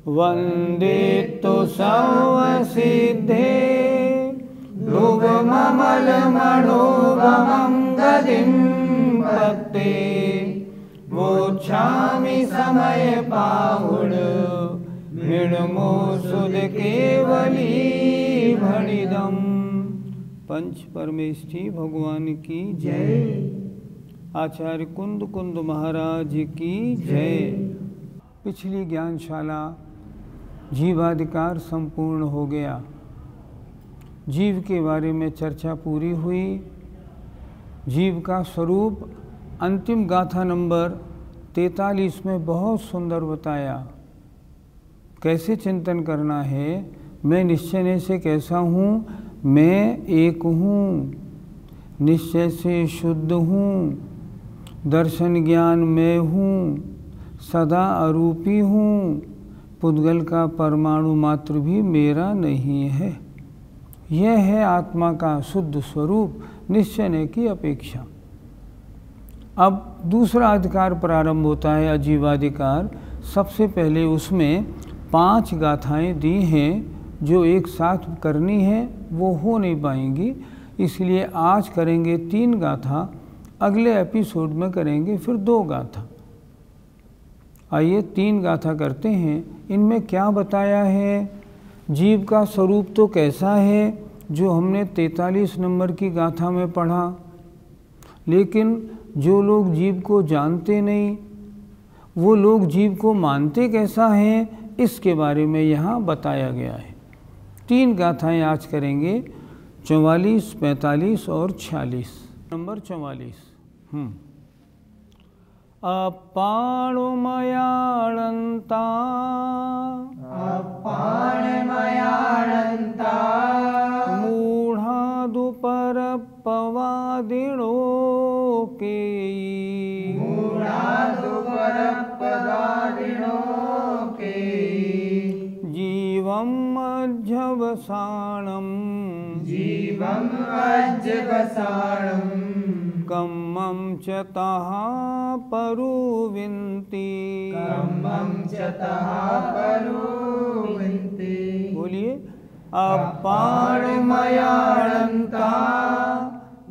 वन्दितु सर्वसिद्धे ध्रुवममलमणोगमं गतिं पत्ते मोक्षामि समयपाहुड मृण्मोऽसुध केवली भणिदम्। पंच परमेष्ठी भगवान की जय। आचार्य कुंद कुंद महाराज की जय। पिछली ज्ञानशाला जीवाधिकार संपूर्ण हो गया। जीव के बारे में चर्चा पूरी हुई। जीव का स्वरूप अंतिम गाथा नंबर 43 में बहुत सुंदर बताया। कैसे चिंतन करना है, मैं निश्चय से कैसा हूँ, मैं एक हूँ, निश्चय से शुद्ध हूँ, दर्शन ज्ञान मैं हूँ, सदा अरूपी हूँ, पुद्गल का परमाणु मात्र भी मेरा नहीं है। यह है आत्मा का शुद्ध स्वरूप निश्चय की अपेक्षा। अब दूसरा अधिकार प्रारंभ होता है, अजीवाधिकार। सबसे पहले उसमें 5 गाथाएं दी हैं जो एक साथ करनी है, वो हो नहीं पाएंगी, इसलिए आज करेंगे 3 गाथा, अगले एपिसोड में करेंगे फिर 2 गाथा। आइए 3 गाथा करते हैं। इनमें क्या बताया है, जीव का स्वरूप तो कैसा है जो हमने 43 नंबर की गाथा में पढ़ा, लेकिन जो लोग जीव को जानते नहीं, वो लोग जीव को मानते कैसा हैं, इसके बारे में यहाँ बताया गया है। 3 गाथाएं आज करेंगे, 44, 45 और 46। नंबर 44। अपाणुमयाणन्ता मूढादुपरपवादिनो जीवम् अध्यवसानम् कम्मं च तः परुविन्ति। बोलिए। अपाणुमयाणन्ता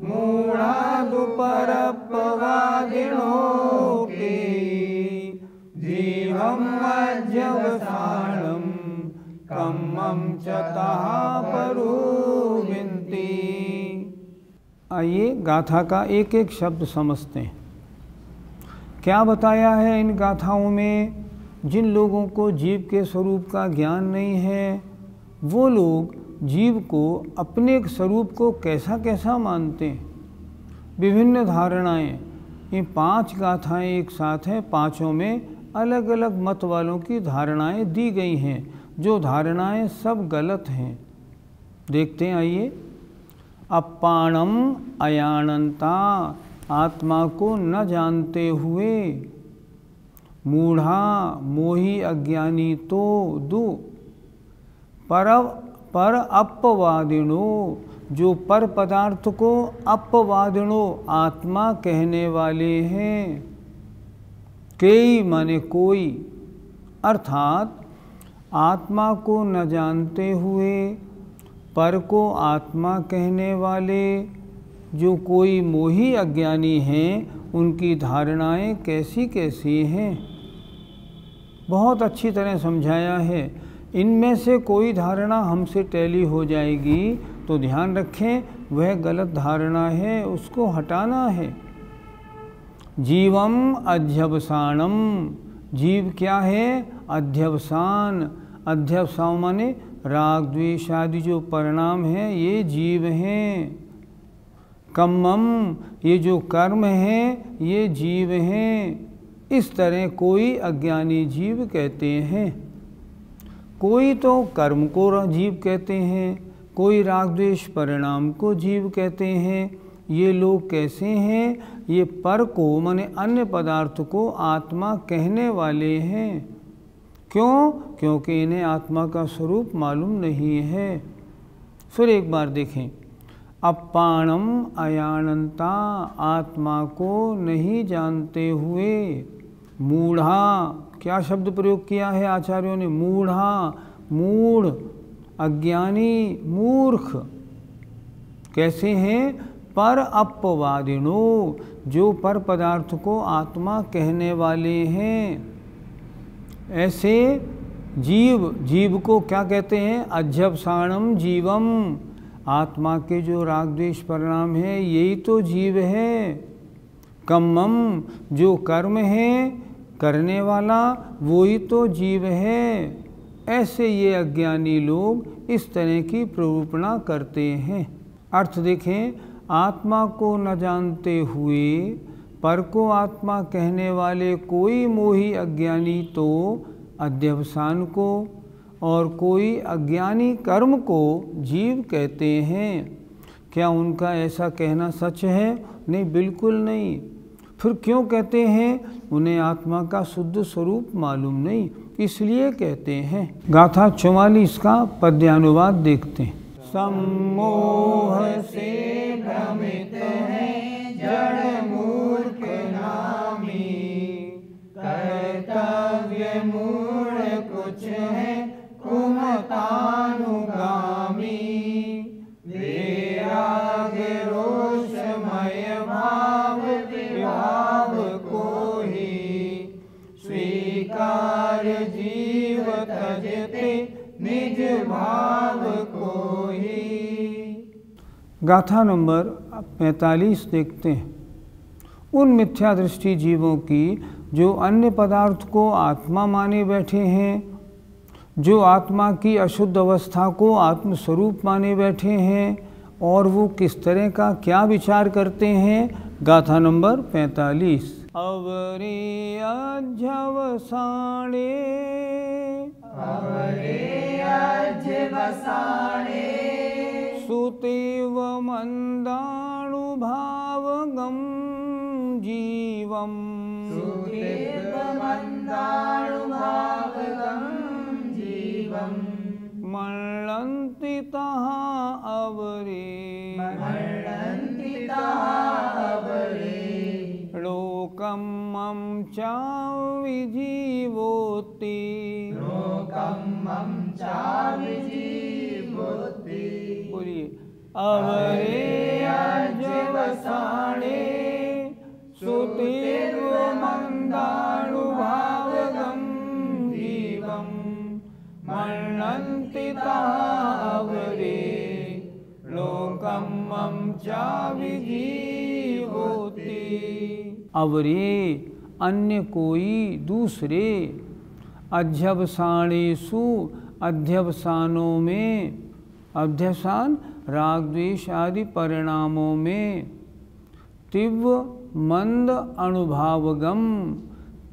मूढादुपरपवादिनो जीवम् अध्यवसानम् कम्मं च तः परुविन्ति। आइए गाथा का एक एक शब्द समझते हैं। क्या बताया है इन गाथाओं में? जिन लोगों को जीव के स्वरूप का ज्ञान नहीं है, वो लोग जीव को अपने स्वरूप को कैसा कैसा मानते हैं। विभिन्न धारणाएं, ये 5 गाथाएं एक साथ हैं, 5 में अलग अलग मत वालों की धारणाएं दी गई हैं, जो धारणाएं सब गलत हैं। देखते हैं, आइए। अपाणम अयाणंता, आत्मा को न जानते हुए, मूढ़ा मोही अज्ञानी तो दु, पर अपवादिनो, जो पर पदार्थ को अपवादिनो आत्मा कहने वाले हैं। कई माने कोई, अर्थात आत्मा को न जानते हुए पर को आत्मा कहने वाले जो कोई मोही अज्ञानी हैं, उनकी धारणाएं कैसी कैसी हैं। बहुत अच्छी तरह समझाया है। इनमें से कोई धारणा हमसे टैली हो जाएगी तो ध्यान रखें, वह गलत धारणा है, उसको हटाना है। जीवम अध्यवसानम, जीव क्या है? अध्यवसान। अध्यवसान माने राग द्वेष आदि जो परिणाम हैं, ये जीव हैं। कम्मम, ये जो कर्म हैं, ये जीव हैं। इस तरह कोई अज्ञानी जीव कहते हैं। कोई तो कर्म को जीव कहते हैं, कोई राग द्वेष परिणाम को जीव कहते हैं। ये लोग कैसे हैं? ये पर को माने अन्य पदार्थ को आत्मा कहने वाले हैं। क्यों? क्योंकि इन्हें आत्मा का स्वरूप मालूम नहीं है। फिर एक बार देखें। अपाणम अयानंता, आत्मा को नहीं जानते हुए, मूढ़ा, क्या शब्द प्रयोग किया है आचार्यों ने? मूढ़ा, मूढ़, अज्ञानी, मूर्ख। कैसे हैं? पर अपवादिनो, जो पर पदार्थ को आत्मा कहने वाले हैं। ऐसे जीव, जीव को क्या कहते हैं? अध्यवसानम जीवम, आत्मा के जो राग द्वेष परिणाम है यही तो जीव है। कम्मम, जो कर्म है करने वाला वही तो जीव है। ऐसे ये अज्ञानी लोग इस तरह की प्ररूपणा करते हैं। अर्थ देखें, आत्मा को न जानते हुए पर को आत्मा कहने वाले कोई मोही अज्ञानी तो अध्यवसान को और कोई अज्ञानी कर्म को जीव कहते हैं। क्या उनका ऐसा कहना सच है? नहीं, बिल्कुल नहीं। फिर क्यों कहते हैं? उन्हें आत्मा का शुद्ध स्वरूप मालूम नहीं, इसलिए कहते हैं। गाथा 44 का पद्यानुवाद देखते हैं। सम्मोह से भ्रमित है जड़ मूर्ख नामी, कर्तव्य मूढ़ कुछ है कुमतानुगामी। वैराग रोषमय भाव विभाव को ही, स्वीकार जीव तजते निज भाव को ही। गाथा नंबर 45 देखते हैं। उन मिथ्या दृष्टि जीवों की जो अन्य पदार्थ को आत्मा माने बैठे हैं, जो आत्मा की अशुद्ध अवस्था को आत्मस्वरूप माने बैठे हैं, और वो किस तरह का क्या विचार करते हैं? गाथा नंबर 45। अवरे अध्यवसाणे, अवरे अध्यवसाणे, सुतेव मंदानुभावगम जीवम, सुतेव मंदानुभावगम जीवम। मरणन्ति तः अवरे, मरणन्ति तः अवरे, लोकं मम चाविजीवोति, लोकं मम चाविजीवोति। बोलिए, अवरे अध्यवसाणे, सुतेव मंदानुभावगम जीवम, मरणन्ति तः अवरे, लोकं मम चाविजीवोति। अवरे, अन्य कोई दूसरे, अध्यवसाणेषु, अध्यवसानों में, अध्यवसान राग द्वेष आदि परिणामों में, तीव्र मंद अनुभवगम,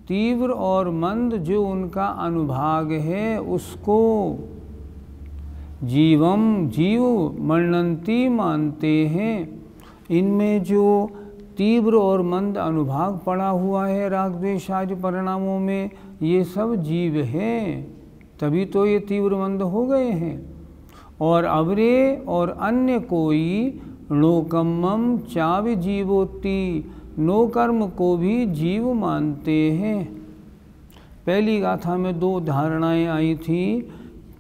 तीव्र और मंद जो उनका अनुभाग है उसको, जीवम, जीव, मरणंती मानते हैं। इनमें जो तीव्र और मंद अनुभाग पड़ा हुआ है राग द्वेष आदि परिणामों में, ये सब जीव हैं, तभी तो ये तीव्र मंद हो गए हैं। और अवरे और अन्य कोई, नोकम्मम चावि जीवोति, नो कर्म को भी जीव मानते हैं। पहली गाथा में दो धारणाएं आई थी।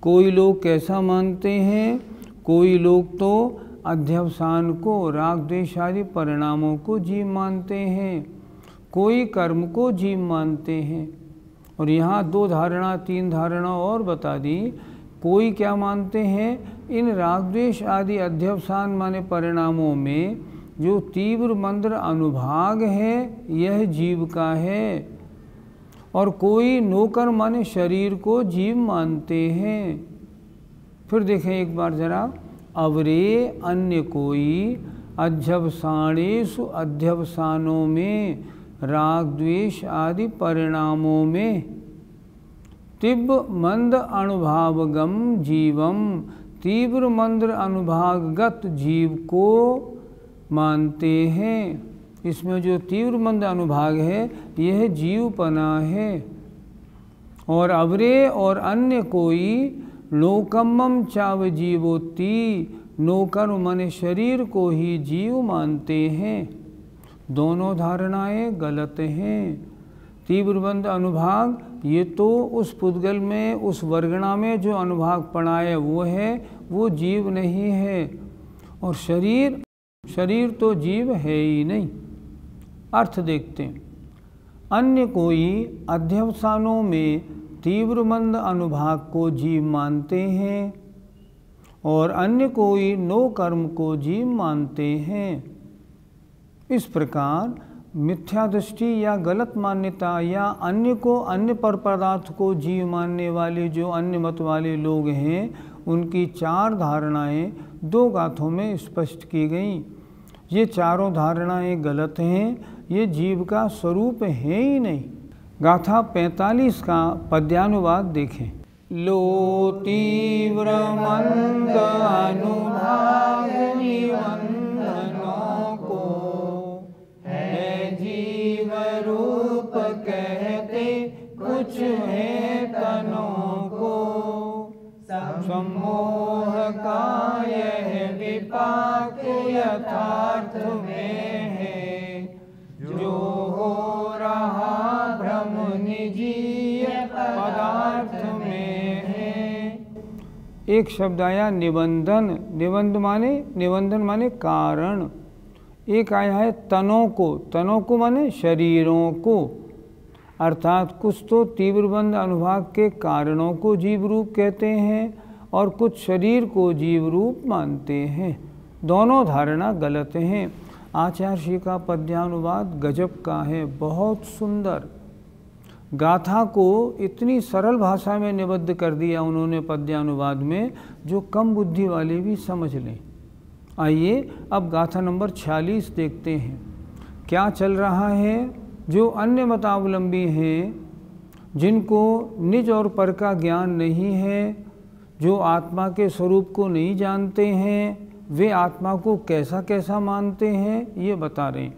कोई लोग कैसा मानते हैं? कोई लोग तो अध्यवसान को, राग द्वेष आदि परिणामों को जीव मानते हैं, कोई कर्म को जीव मानते हैं। और यहाँ दो धारणा, तीन धारणा और बता दी। कोई क्या मानते हैं? इन राग द्वेष आदि अध्यवसान माने परिणामों में जो तीव्र मंद अनुभाग है यह जीव का है। और कोई नोकर माने शरीर को जीव मानते हैं। फिर देखें एक बार जरा, अवरे अन्य कोई, अध्यवसाणेषु, अध्यवसानों में, राग द्वेष आदि परिणामों में, तीव्र मंद अनुभावगम जीवम, तीव्र मंद अनुभागगत जीव को मानते हैं। इसमें जो तीव्र मंद अनुभाग है यह जीवपना है। और अवरे और अन्य कोई, लोकम्मम चाव जीवोति, नोकर मन शरीर को ही जीव मानते हैं। दोनों धारणाएं गलत हैं। तीव्रबंध अनुभाग ये तो उस पुद्गल में, उस वर्गणा में जो अनुभाग पड़ा है वो है, वो जीव नहीं है। और शरीर तो जीव है ही नहीं। अर्थ देखते हैं। अन्य कोई अध्यवसानों में तीव्रबंध अनुभाग को जीव मानते हैं और अन्य कोई नो कर्म को जीव मानते हैं। इस प्रकार मिथ्या दृष्टि या गलत मान्यता या अन्य को, अन्य पर पदार्थ को जीव मानने वाले जो अन्य मत वाले लोग हैं, उनकी चार धारणाएं दो गाथों में स्पष्ट की गई। ये चारों धारणाएं गलत हैं, ये जीव का स्वरूप है ही नहीं। गाथा 45 का पद्यानुवाद देखें। लो तीव्र मंद अनुभाग निबंधनों को है जीव रूप कहते, कुछ है तनों को। सम्मोह का यह विपाक यथार्थ में है, जो हो रहा भ्रम निजीय पदार्थ में है। एक शब्द आया निबंधन। निबंधन माने कारण। एक आया है तनों को माने शरीरों को। अर्थात कुछ तो तीव्रबंध अनुभाग के कारणों को जीव रूप कहते हैं और कुछ शरीर को जीव रूप मानते हैं। दोनों धारणा गलत हैं। आचार्य श्री का पद्यानुवाद गजब का है, बहुत सुंदर। गाथा को इतनी सरल भाषा में निबद्ध कर दिया उन्होंने पद्यानुवाद में, जो कम बुद्धि वाले भी समझ लें। आइए अब गाथा नंबर 46 देखते हैं। क्या चल रहा है? जो अन्य मतावलंबी हैं, जिनको निज और पर का ज्ञान नहीं है, जो आत्मा के स्वरूप को नहीं जानते हैं, वे आत्मा को कैसा कैसा मानते हैं, ये बता रहे हैं।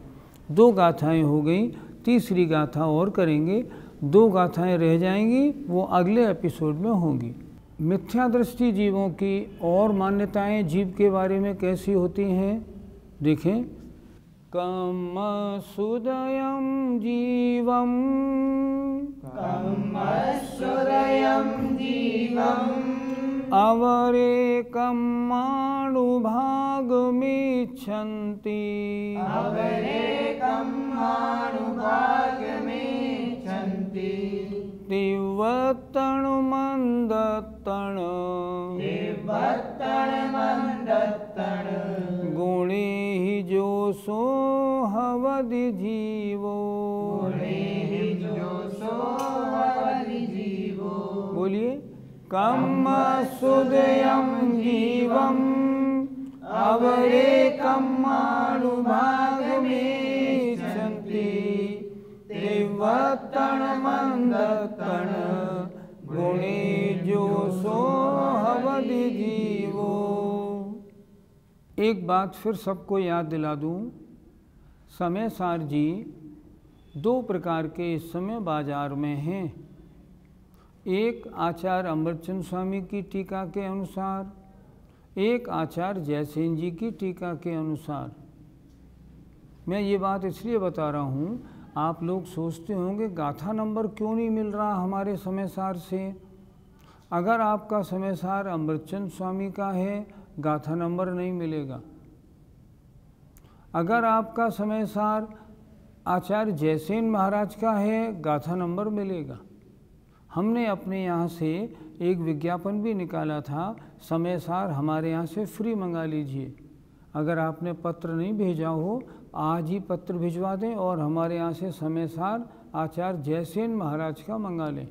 2 गाथाएं हो गई, तीसरी गाथा और करेंगे। 2 गाथाएं रह जाएंगी, वो अगले एपिसोड में होंगी। मिथ्या दृष्टि जीवों की और मान्यताएं जीव के बारे में कैसी होती हैं, देखें। कम सुदयम जीवम, अवरे कम्माणुभागमिच्छन्ति, तिव्वत्तण मंदत्तण, गुणे ही जो सो हवदि जीवो। बोलिए। कम सुदयम जीवम, अवरे कम्माणुभागमिच्छन्ति, तिव्वत्तण मंदत्तण, गुणे जो सो हवदि जीवो। एक बात फिर सबको याद दिला दूं। समय सार जी 2 प्रकार के इस समय बाजार में हैं। एक आचार्य अमृतचंद स्वामी की टीका के अनुसार, एक आचार्य जयसेन जी की टीका के अनुसार। मैं ये बात इसलिए बता रहा हूँ, आप लोग सोचते होंगे गाथा नंबर क्यों नहीं मिल रहा हमारे समय सार से। अगर आपका समय सार अमृतचंद स्वामी का है, गाथा नंबर नहीं मिलेगा। अगर आपका समय सार आचार्य जयसेन महाराज का है, गाथा नंबर मिलेगा। हमने अपने यहाँ से एक विज्ञापन भी निकाला था, समय सार हमारे यहाँ से फ्री मंगा लीजिए। अगर आपने पत्र नहीं भेजा हो, आज ही पत्र भिजवा दें और हमारे यहाँ से समय सार आचार्य जयसेन महाराज का मंगा लें।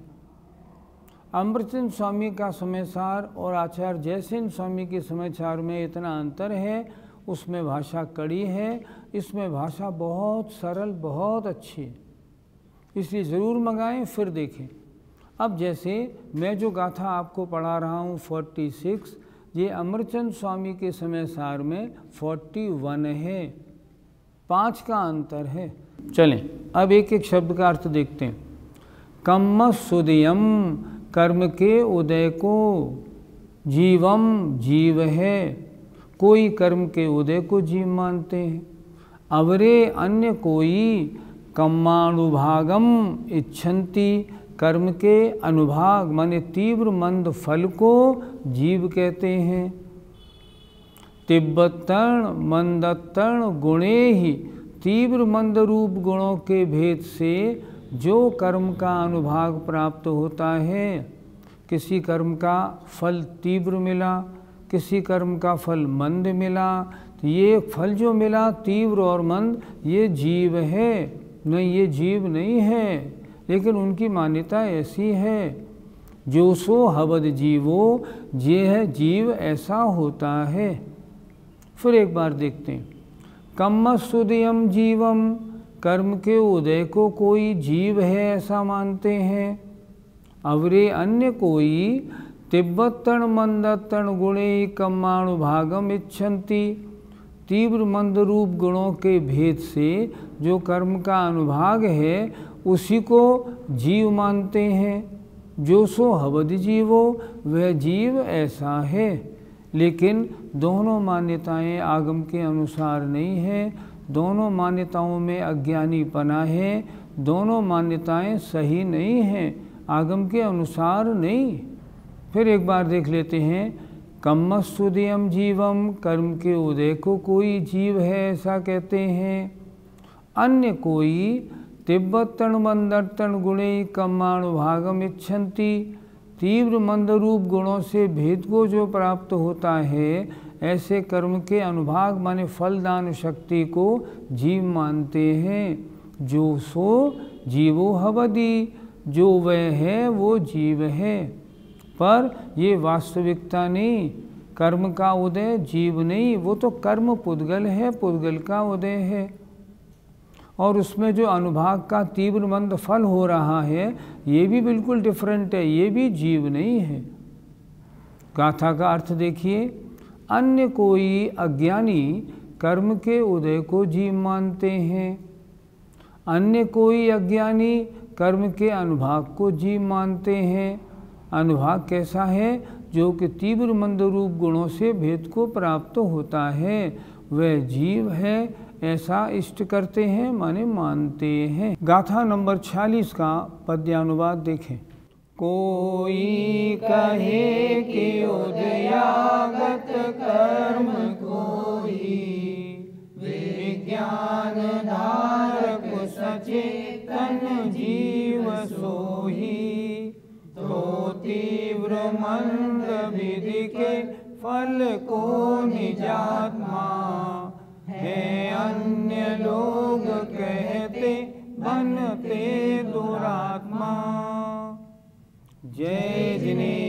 अमृतचंद स्वामी का समय सार और आचार्य जयसेन स्वामी के समय सार में इतना अंतर है। उसमें भाषा कड़ी है, इसमें भाषा बहुत सरल, बहुत अच्छी है। इसलिए ज़रूर मंगाएं, फिर देखें। अब जैसे मैं जो गाथा आपको पढ़ा रहा हूँ 46, ये अमरचंद स्वामी के समय सार में 41 है, 5 का अंतर है। चलें अब एक एक शब्द का अर्थ देखते हैं। कम्म सुदयम, कर्म के उदय को, जीवम जीव है, कोई कर्म के उदय को जीव मानते हैं। अवरे अन्य कोई, कर्मानुभागम इच्छन्ति, कर्म के अनुभाग माने तीव्र मंद फल को जीव कहते हैं। तिब्बतण मंदतण गुणे ही, तीव्र मंद रूप गुणों के भेद से जो कर्म का अनुभाग प्राप्त होता है, किसी कर्म का फल तीव्र मिला, किसी कर्म का फल मंद मिला, तो ये फल जो मिला तीव्र और मंद ये जीव है, नहीं ये जीव नहीं है, लेकिन उनकी मान्यता ऐसी है। जो सो हवद जीवो, ये है जीव ऐसा होता है। फिर एक बार देखते हैं, कम्मसुदयम जीवम, कर्म के उदय को कोई जीव है ऐसा मानते हैं। अवरे अन्य कोई तिब्बतण मंदतण गुणे कर्मानुभागम इच्छन्ति, तीव्र मंद रूप गुणों के भेद से जो कर्म का अनुभाग है उसी को जीव मानते हैं। जो सो हवद जीवो, वह जीव ऐसा है। लेकिन दोनों मान्यताएं आगम के अनुसार नहीं है, दोनों मान्यताओं में अज्ञानीपना है, दोनों मान्यताएं सही नहीं हैं, आगम के अनुसार नहीं। फिर एक बार देख लेते हैं, कम्मसुदयम जीवम, कर्म के उदय को कोई जीव है ऐसा कहते हैं। अन्य कोई तिब्बतण मंदतण गुणे कर्मानुभागम इच्छन्ति, तीव्र मंद रूप गुणों से भेद को जो प्राप्त होता है ऐसे कर्म के अनुभाग माने फलदान शक्ति को जीव मानते हैं। जो सो जीवो हवदी, जो वह है वो जीव है, पर ये वास्तविकता नहीं। कर्म का उदय जीव नहीं, वो तो कर्म पुद्गल है, पुद्गल का उदय है। और उसमें जो अनुभाग का तीव्र मंद फल हो रहा है ये भी बिल्कुल डिफरेंट है, ये भी जीव नहीं है। गाथा का अर्थ देखिए, अन्य कोई अज्ञानी कर्म के उदय को जीव मानते हैं, अन्य कोई अज्ञानी कर्म के अनुभाग को जीव मानते हैं। अनुभाग कैसा है? जो कि तीव्र मंद रूप गुणों से भेद को प्राप्त होता है, वह जीव है ऐसा इष्ट करते हैं माने मानते हैं। गाथा नंबर 46 का पद्यानुवाद देखें। कोई कहे कि उदयागत कर्म कोई, विज्ञान धारक सचेतन जीव सोही, तो तीव्र मंद विधि के फल को निजात्मा, है अन्य लोग कहते बनते दुरात्मा। जय जिनेन्द्र।